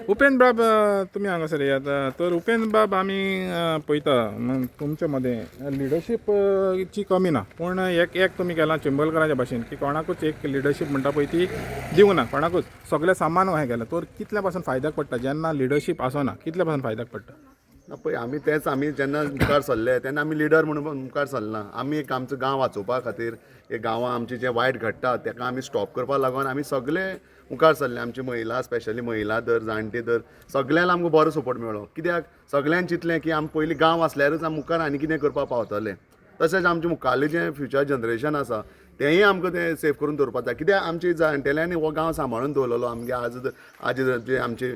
उपेंद्र बाब तुम्ही हांगासर येयात तर उपेंद्र बाब आमी पळयता तुमच्या मध्ये लिडरशीप ची कमी ना पूण एक तुमी केलां चिंबलकराच्या भाशेन की कोणाकूच एक लिडरशीप म्हणटा पळय ती दिवना कोणाकूच सगळे सामान हें केलां तर कितल्या पासून फायद्याक पडटा जेन्ना लिडरशीप आसना कितल्या पासून फायद्याक पडटा पळय आमी जेन्ना मुखार सरले तेन्ना आमी लिडर म्हणून मुखार सरना आमी एक आमचो गांव वाचोवपा खातीर एक गांवां आमचें जें वायट घडटा तेका आमी स्टॉप करपा लागून आमी सगळे मुखार सरले आमची महिला स्पेशली महिला दर जाणटे दर सगळ्यांक आमकां बरो सपोर्ट मेळ्ळो कित्याक सगळ्यांक चिंतलें की आमी पयलीं गांव आसल्यारूच आमी मुखार आनी कितें करपा पावतले तशेंच आमचें मुखारलें जें फ्युचर जनरेशन आसा तेंय आमकां तें सेफ करून दवरपाक जाय कित्याक आमच्या जाणटेल्यांनी हो गांव सांबाळून दवरलेलो आमगे आजी जे आमचे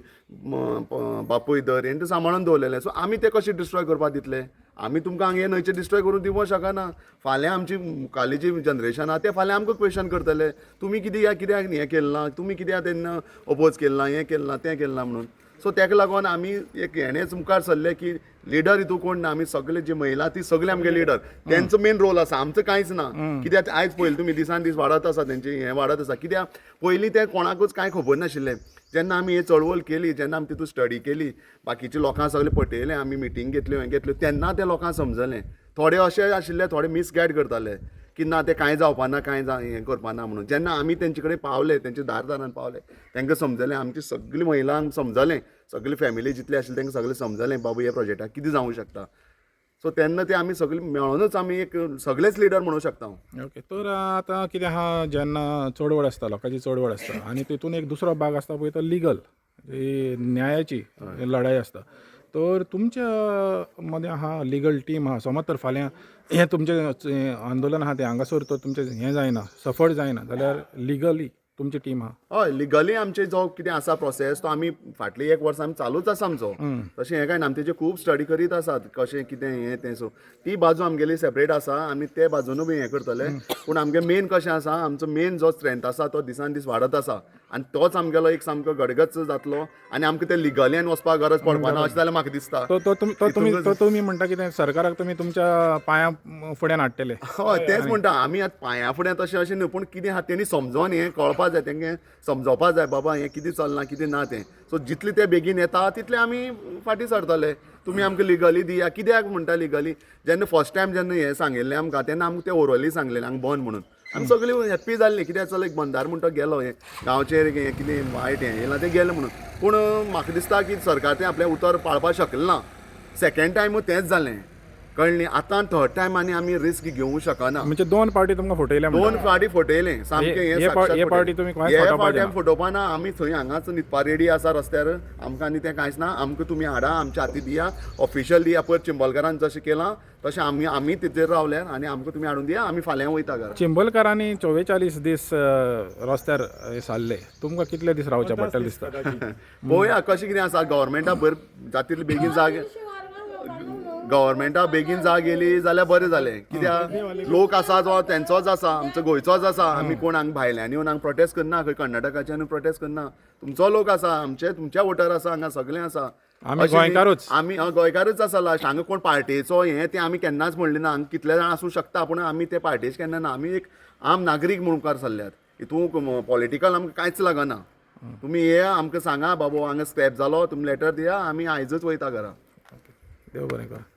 बापूय दर हेंणी सांबाळून दवरलेलें सो आमी तें कशें डिस्ट्रॉय करपाक दितले आमी तुमकां हांगा हे न्हंयचें डिस्ट्रॉय करून दिवंक शकना फाल्यां आमची मुखारली जी जनरेशन आहा ते फाल्यां आमकां क्वेश्चन करतले तुमी कित्याक हें केलें ना तुमी कित्याक तेन्ना अपोज केलें ना हें केलें ना तें केलें ना म्हणून सो तेका लागून आमी एक हेणेच मुखार सरले की लिडर हितू कोण ना आमी सगळे जी महिला ती सगळे आमगे लिडर तेंचो मेन रोल आसा आमचो कांयच ना कित्याक आयज पळयलें तुमी दिसान दीस वाडत आसा तेंचें हें वाडत आसा कित्याक पयलीं तें कोणाकूच कांय खबर नाशिल्लें जेन्ना आमी ही चळवळ केली जेन्ना आमी तितून स्टडी केली बाकीच्या लोकांक सगळें पटयलें आमी मिटींग घेतल्यो हें घेतल्यो तेन्ना त्या लोकांक समजलें थोडे अशे आशिल्ले थोडे मिसगायड करताले की ना तें कांय जावपाना कांय हें करपाना म्हणून जेन्ना आमी तेंचे कडेन पावले तेंच्या दारान पावले तेंकां समजलें आमची सगळीं महिलांक समजलें सगळी फॅमिली जितली आशिल्ली तेंकां सगळें समजलें बाबा ह्या प्रोजेक्टाक कितें जावंक शकता सो तेन्ना ते आमी सगळीं मेळोनूच आमी एक सगळेच लिडर म्हणूंक शकता हांव ओके तर आतां कितें आहा जेन्ना चळवळ आसता लोकांची चळवळ आसता आनी तितून एक दुसरो भाग आसता पळय तो लिगल न्यायाची लढाई आसता तर तुमच्या मध्ये आहा लिगल टीम आहा समज तर फाल्यां हें तुमचें आंदोलन आहा तें हांगासर तर तुमचें हें जायना सफळ जायना जाल्यार लिगली तुमची टीम आहा हय लिगली आमचे जो कितें आसा प्रोसेस तो आमी फाटली एक वर्स आमी चालूच आसा आमचो तशें हें काय ना आमी तेजेर खूब स्टडी करीत आसात कशें कितें हें तें सो ती बाजू आमगेली सेपरेट आसा आमी ते बाजूनय बी हें करतले पूण आमगे मेन कशें आसा आमचो मेन जो स्ट्रेंथ आसा तो दिसान दीस वाडत आसा आनी तोच आमगेलो एक सामको गडगच जातलो आनी आमकां ते लिगलीन वचपाक गरज पडपाना अशें जाल्यार म्हाका दिसता तो तुमी म्हणटा कितें सरकाराक तुमी तुमच्या पांया फुड्यान हाडटले हय तेंच म्हणटा आमी आतां पांया फुडें तशें अशें न्हू पूण कितें आहा तेणी समजोन हें कळपा जाय तेंगे समजोवपाक जाय बाबा हें कितें चलना कितें ना तें सो जितले ते बेगीन येता तितले आमी फाटीं सरतले तुमी आमकां लिगली दिया कित्याक म्हणटा लिगली जेन्ना फर्स्ट टायम जेन्ना हें सांगिल्लें आमकां तेन्ना आमकां तें ओरली सांगलेलें हांगा बंद म्हणून आमी सगळीं हॅप्पी जाल्लीं कित्याक चल एक बंदार म्हणटा गेलो हें गांवचेर हें कितें वायट हें येयलां तें गेलें म्हणून पूण म्हाका दिसता की सरकार तें आपलें उतर पाळपाक शकलें ना सेकेंड टायमूय तेंच जालें कळ्ळें आतां थर्ड टायम आमी रिस्क घेवंक शकना म्हणजे दोन पार्टी तुमकां फटयल्या दोन फावटी फटयलें सामकें हे पार्टी तुमी हे फावटी आमी फटोवपाना आमी थंय हांगाच न्हिदपा रेडी आसा रस्त्यार आमकां आनी तें कांयच ना आमकां तुमी हाडा आमच्या हाती दिया ऑफिशियल दिया पयर चिंबलकारान जशें केलां तशें आमी तेजेर रावल्यार आनी आमकां तुमी हाडून दिया आमी फाल्यां वयता घरा चिंबलकारांनी 44 दीस रस्त्यार सारले तुमकां कितले दीस रावचें पडटलें दिसता पळोवया कशें कितें आसा गव्हर्मेंटा भर जातली बेगीन जाग गव्हर्मेंटा बेगीन जाग येयली जाल्यार बरें जालें कित्याक लोक आसा जो तेंचोच आसा आमचो गोंयचोच आसा आमी कोण हांगा भायल्यांनी येवन हांगा प्रोटेस्ट करना खंय कर्नाटकाच्यान प्रोटेस्ट करना तुमचो लोक आसा तुमच्या वोटर आसा हांगा सगळें आसा आमी गोंयकारूच आमी गोंयकारूच आसा लास्ट हांगा कोण पार्टेचो हें तें आमी केन्नाच म्हणलें ना हांगा कितले जाण आसूं शकता पूण आमी ते पार्टेचे केन्ना ना आमी एक आम नागरीक म्हणून मुखार सरल्यात हितूंक पॉलिटिकल आमकां कांयच लागना तुमी येया आमकां सांगा बाबा हांगा स्क्रॅप जालो तुमी लेटर दिया आमी आयजूच वयता घरा देव बरें कर